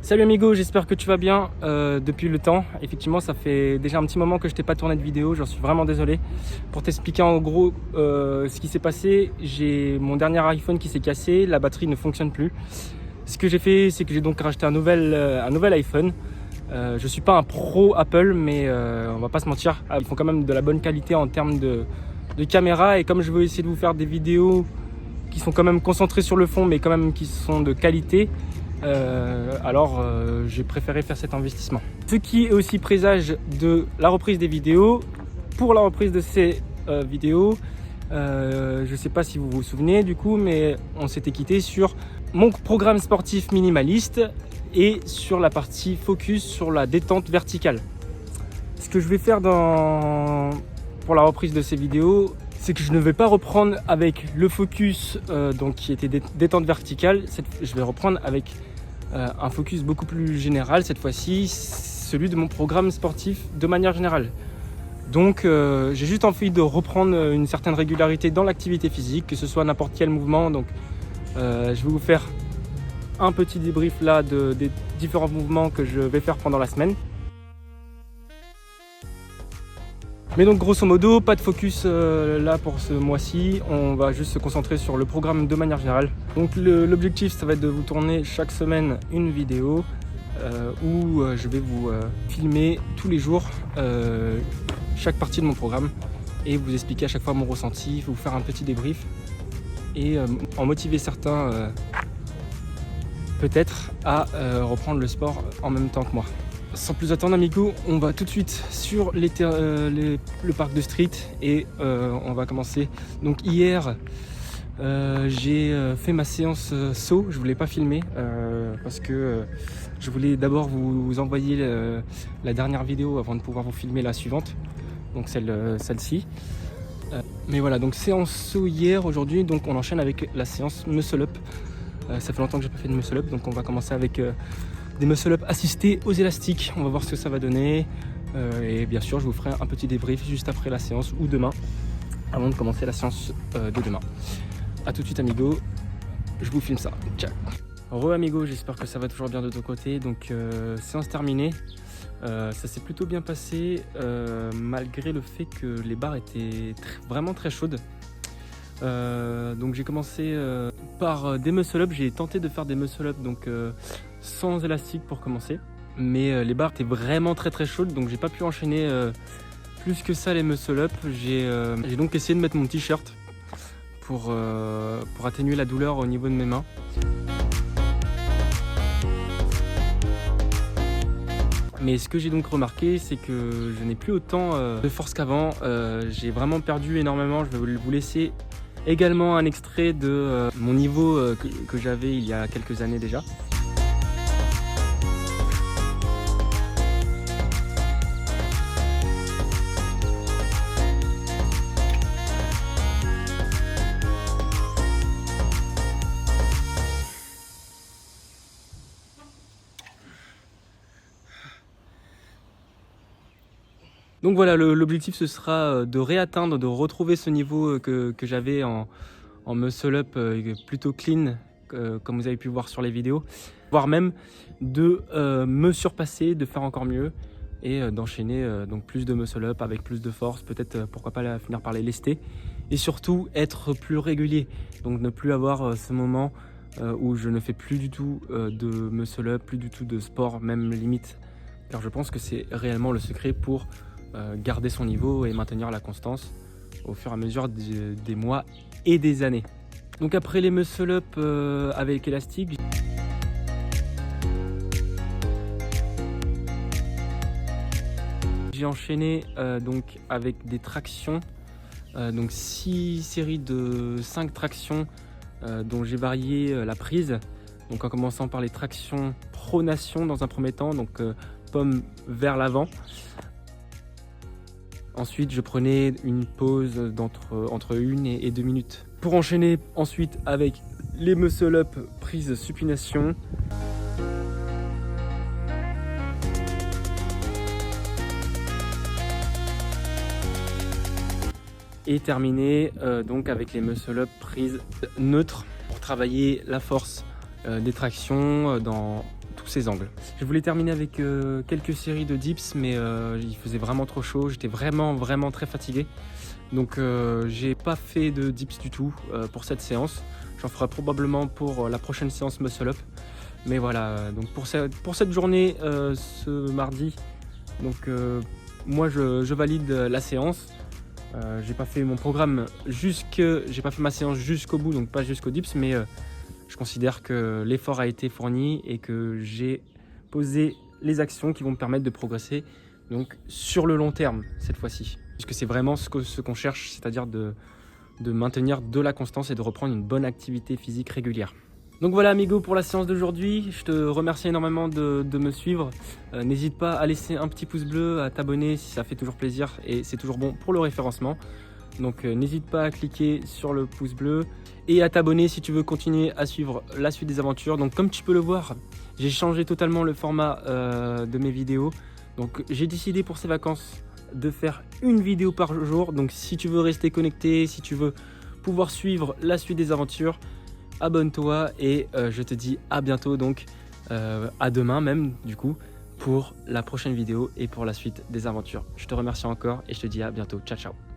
Salut amigo, j'espère que tu vas bien depuis le temps. Effectivement, ça fait déjà un petit moment que je t'ai pas tourné de vidéo, j'en suis vraiment désolé. Pour t'expliquer en gros ce qui s'est passé, j'ai mon dernier iPhone qui s'est cassé, la batterie ne fonctionne plus. Ce que j'ai fait, c'est que j'ai donc racheté un nouvel iPhone. Je suis pas un pro Apple, mais on va pas se mentir, ils font quand même de la bonne qualité en termes de caméra. Et comme je veux essayer de vous faire des vidéos qui sont quand même concentrées sur le fond, mais quand même qui sont de qualité, alors j'ai préféré faire cet investissement. Ce qui est aussi présage de la reprise des vidéos. Pour la reprise de ces vidéos, je ne sais pas si vous vous souvenez du coup, mais on s'était quitté sur mon programme sportif minimaliste et sur la partie focus sur la détente verticale. Ce que je vais faire pour la reprise de ces vidéos, c'est que je ne vais pas reprendre avec le focus donc qui était détente verticale. Je vais reprendre avec un focus beaucoup plus général, cette fois-ci celui de mon programme sportif de manière générale. Donc j'ai juste envie de reprendre une certaine régularité dans l'activité physique, que ce soit n'importe quel mouvement. Donc je vais vous faire un petit débrief là des différents mouvements que je vais faire pendant la semaine. Mais donc grosso modo, pas de focus là pour ce mois-ci, on va juste se concentrer sur le programme de manière générale. Donc l'objectif, ça va être de vous tourner chaque semaine une vidéo où je vais vous filmer tous les jours chaque partie de mon programme et vous expliquer à chaque fois mon ressenti, vous faire un petit débrief et en motiver certains peut-être à reprendre le sport en même temps que moi. Sans plus attendre amigo, on va tout de suite sur le parc de street et on va commencer. Donc hier j'ai fait ma séance saut, je voulais pas filmer parce que je voulais d'abord vous envoyer la dernière vidéo avant de pouvoir vous filmer la suivante, donc celle-ci. Mais voilà, donc séance saut hier, aujourd'hui donc on enchaîne avec la séance muscle up. Ça fait longtemps que j'ai pas fait de muscle up, donc on va commencer avec des muscle up assistés aux élastiques. On va voir ce que ça va donner et bien sûr je vous ferai un petit débrief juste après la séance ou demain avant de commencer la séance de demain. A tout de suite amigo, je vous filme ça, ciao. Re amigo, j'espère que ça va toujours bien de ton côté. Donc séance terminée, ça s'est plutôt bien passé malgré le fait que les barres étaient vraiment très chaudes. Donc j'ai commencé par des muscle up, j'ai tenté de faire des muscle up donc sans élastique pour commencer, mais les barres étaient vraiment très chaudes, donc j'ai pas pu enchaîner plus que ça les muscle up. J'ai donc essayé de mettre mon t-shirt pour atténuer la douleur au niveau de mes mains. Mais ce que j'ai donc remarqué, c'est que je n'ai plus autant de force qu'avant. J'ai vraiment perdu énormément. Je vais vous laisser également un extrait de mon niveau que j'avais il y a quelques années déjà. Donc voilà, l'objectif ce sera de réatteindre, de retrouver ce niveau que j'avais en muscle up plutôt clean, comme vous avez pu voir sur les vidéos, voire même de me surpasser, de faire encore mieux et d'enchaîner donc plus de muscle up avec plus de force, peut-être pourquoi pas finir par les lester et surtout être plus régulier, donc ne plus avoir ce moment où je ne fais plus du tout de muscle up, plus du tout de sport, même limite, car je pense que c'est réellement le secret pour garder son niveau et maintenir la constance au fur et à mesure des mois et des années. Donc après les muscle up avec élastique, j'ai enchaîné donc avec des tractions, donc 6 séries de 5 tractions dont j'ai varié la prise, donc en commençant par les tractions pronation dans un premier temps, donc paume vers l'avant. Ensuite, je prenais une pause entre 1 et 2 minutes. Pour enchaîner ensuite avec les muscle up prise supination. Et terminer donc avec les muscle up prise neutre pour travailler la force des tractions dans tous ces angles. Je voulais terminer avec quelques séries de dips, mais il faisait vraiment trop chaud, j'étais vraiment très fatigué. Donc j'ai pas fait de dips du tout pour cette séance. J'en ferai probablement pour la prochaine séance muscle up. Mais voilà, donc pour cette journée, ce mardi, donc moi je valide la séance. J'ai pas fait mon programme j'ai pas fait ma séance jusqu'au bout, donc pas jusqu'au dips, mais je considère que l'effort a été fourni et que j'ai posé les actions qui vont me permettre de progresser donc sur le long terme cette fois-ci. Puisque c'est vraiment ce qu'on cherche, c'est-à-dire de maintenir de la constance et de reprendre une bonne activité physique régulière. Donc voilà amigo pour la séance d'aujourd'hui, je te remercie énormément de me suivre. N'hésite pas à laisser un petit pouce bleu, à t'abonner si ça fait toujours plaisir et c'est toujours bon pour le référencement. Donc n'hésite pas à cliquer sur le pouce bleu et à t'abonner si tu veux continuer à suivre la suite des aventures. Donc comme tu peux le voir, j'ai changé totalement le format de mes vidéos. Donc j'ai décidé pour ces vacances de faire une vidéo par jour. Donc si tu veux rester connecté, si tu veux pouvoir suivre la suite des aventures, abonne-toi et je te dis à bientôt, donc à demain même du coup pour la prochaine vidéo et pour la suite des aventures. Je te remercie encore et je te dis à bientôt. Ciao ciao.